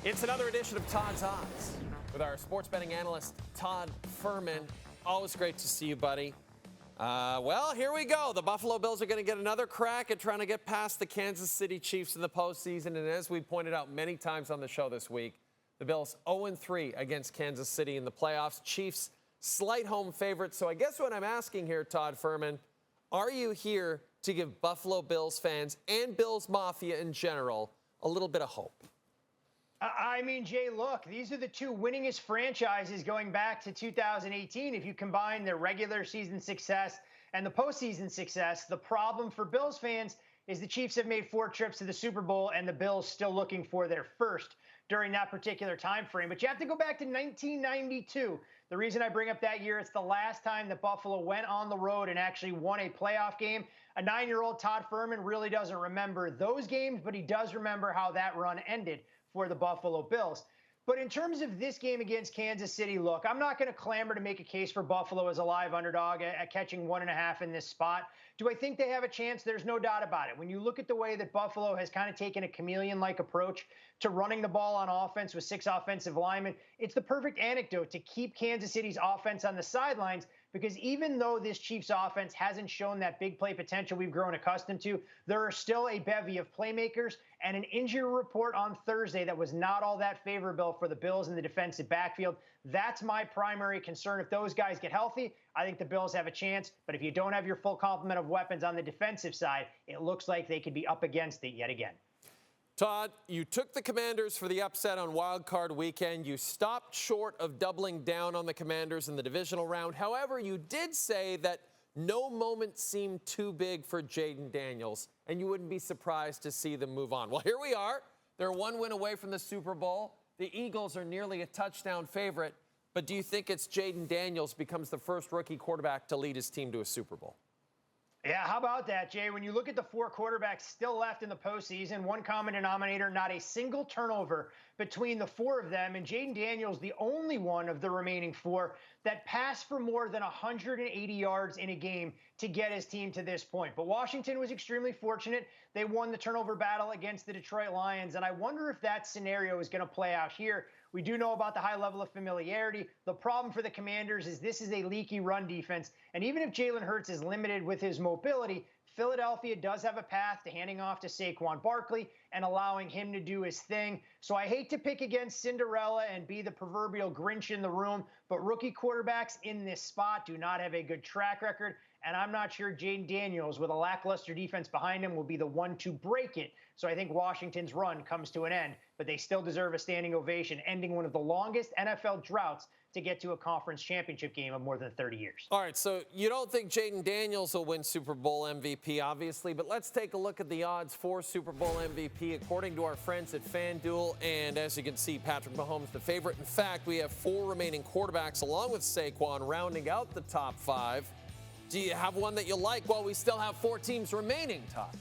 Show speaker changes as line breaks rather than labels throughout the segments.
It's another edition of Todd's Odds with our sports betting analyst, Todd Fuhrman. Always great to see you, buddy. Well, here we go. The Buffalo Bills are going to get another crack at trying to get past the Kansas City Chiefs in the postseason. And as we pointed out many times on the show this week, the Bills 0-3 against Kansas City in the playoffs. Chiefs slight home favorites. So I guess what I'm asking here, Todd Fuhrman, are you here to give Buffalo Bills fans and Bills Mafia in general a little bit of hope?
I mean, Jay, look, these are the two winningest franchises going back to 2018. If you combine their regular season success and the postseason success, the problem for Bills fans is the Chiefs have made 4 trips to the Super Bowl and the Bills still looking for their first during that particular time frame. But you have to go back to 1992. The reason I bring up that year, it's the last time that Buffalo went on the road and actually won a playoff game. A 9-year-old Todd Fuhrman really doesn't remember those games, but he does remember how that run ended for the Buffalo Bills. But in terms of this game against Kansas City, look, I'm not going to clamor to make a case for Buffalo as a live underdog at catching 1.5 in this spot. Do I think they have a chance? There's no doubt about it. When you look at the way that Buffalo has kind of taken a chameleon-like approach to running the ball on offense with 6 offensive linemen, it's the perfect anecdote to keep Kansas City's offense on the sidelines, because even though this Chiefs offense hasn't shown that big play potential we've grown accustomed to, there are still a bevy of playmakers and an injury report on Thursday that was not all that favorable for the Bills in the defensive backfield. That's my primary concern. If those guys get healthy, I think the Bills have a chance. But if you don't have your full complement of weapons on the defensive side, it looks like they could be up against it yet again.
Todd, you took the Commanders for the upset on Wild Card Weekend. You stopped short of doubling down on the Commanders in the divisional round. However, you did say that no moment seemed too big for Jaden Daniels, and you wouldn't be surprised to see them move on. Well, here we are. They're 1 win away from the Super Bowl. The Eagles are nearly a touchdown favorite. But do you think it's Jaden Daniels becomes the first rookie quarterback to lead his team to a Super Bowl?
Yeah, how about that, Jay? When you look at the 4 quarterbacks still left in the postseason, one common denominator, not a single turnover between the 4 of them. And Jaden Daniels, the only one of the remaining 4 that passed for more than 180 yards in a game to get his team to this point. But Washington was extremely fortunate. They won the turnover battle against the Detroit Lions. And I wonder if that scenario is going to play out here. We do know about the high level of familiarity. The problem for the Commanders is this is a leaky run defense. And even if Jalen Hurts is limited with his mobility, Philadelphia does have a path to handing off to Saquon Barkley and allowing him to do his thing. So I hate to pick against Cinderella and be the proverbial Grinch in the room, but rookie quarterbacks in this spot do not have a good track record. And I'm not sure Jaden Daniels, with a lackluster defense behind him, will be the one to break it. So I think Washington's run comes to an end, but they still deserve a standing ovation, ending one of the longest NFL droughts to get to a conference championship game of more than 30 years.
All right, so you don't think Jaden Daniels will win Super Bowl MVP, obviously, but let's take a look at the odds for Super Bowl MVP according to our friends at FanDuel. And as you can see, Patrick Mahomes the favorite. In fact, we have 4 remaining quarterbacks along with Saquon rounding out the top 5. Do you have one that you like while we still have 4 teams remaining, Todd?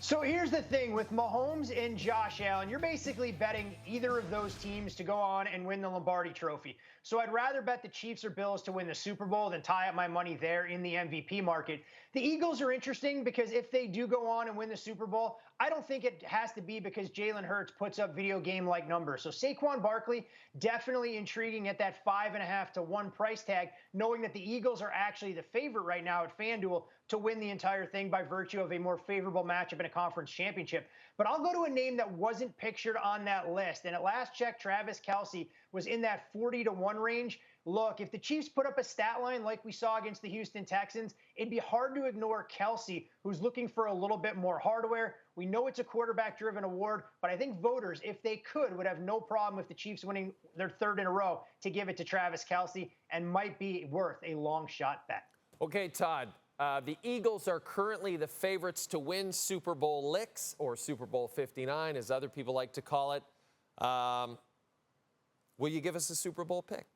So here's the thing with Mahomes and Josh Allen, you're basically betting either of those teams to go on and win the Lombardi Trophy. So I'd rather bet the Chiefs or Bills to win the Super Bowl than tie up my money there in the MVP market. The Eagles are interesting because if they do go on and win the Super Bowl, I don't think it has to be because Jalen Hurts puts up video game-like numbers. So Saquon Barkley, definitely intriguing at that 5.5 to 1 price tag, knowing that the Eagles are actually the favorite right now at FanDuel to win the entire thing by virtue of a more favorable matchup in a conference championship. But I'll go to a name that wasn't pictured on that list. And at last check, Travis Kelce was in that 40 to 1 range. Look, if the Chiefs put up a stat line like we saw against the Houston Texans, it'd be hard to ignore Kelce, who's looking for a little bit more hardware. We know it's a quarterback-driven award, but I think voters, if they could, would have no problem with the Chiefs winning their 3rd in a row to give it to Travis Kelce, and might be worth a long shot bet.
Okay, Todd. The Eagles are currently the favorites to win Super Bowl licks, or Super Bowl 59, as other people like to call it. Will you give us a Super Bowl pick?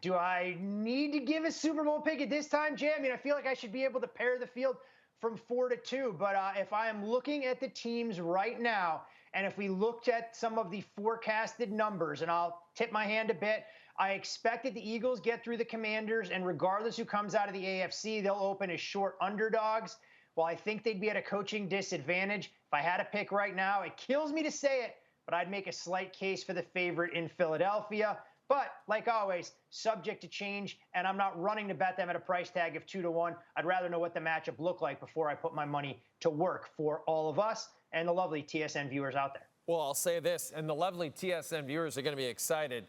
Do I need to give a Super Bowl pick at this time, Jay? I mean, I feel like I should be able to pair the field from 4 to 2. But if I am looking at the teams right now, and if we looked at some of the forecasted numbers, and I'll tip my hand a bit, I expect that the Eagles get through the Commanders, and regardless who comes out of the AFC, they'll open as short underdogs. Well, I think they'd be at a coaching disadvantage. If I had to pick right now, it kills me to say it, but I'd make a slight case for the favorite in Philadelphia. But like always, subject to change, and I'm not running to bet them at a price tag of 2-1. I'd rather know what the matchup looked like before I put my money to work for all of us and the lovely TSN viewers out there.
Well, I'll say this, and the lovely TSN viewers are going to be excited.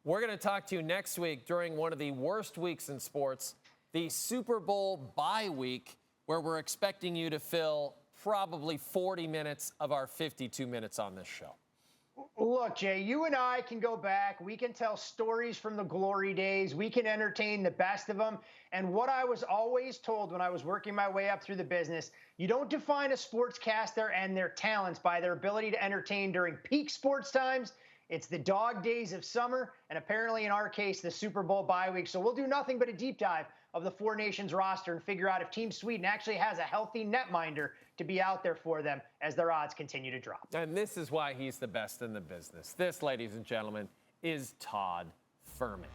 We're going to talk to you next week during one of the worst weeks in sports, the Super Bowl bye week, where we're expecting you to fill probably 40 minutes of our 52 minutes on this show.
Look, Jay, you and I can go back. We can tell stories from the glory days. We can entertain the best of them. And what I was always told when I was working my way up through the business, you don't define a sportscaster and their talents by their ability to entertain during peak sports times. It's the dog days of summer, and apparently in our case, the Super Bowl bye week. So we'll do nothing but a deep dive of the Four Nations roster and figure out if Team Sweden actually has a healthy netminder to be out there for them as their odds continue to drop.
And this is why he's the best in the business. This, ladies and gentlemen, is Todd Fuhrman.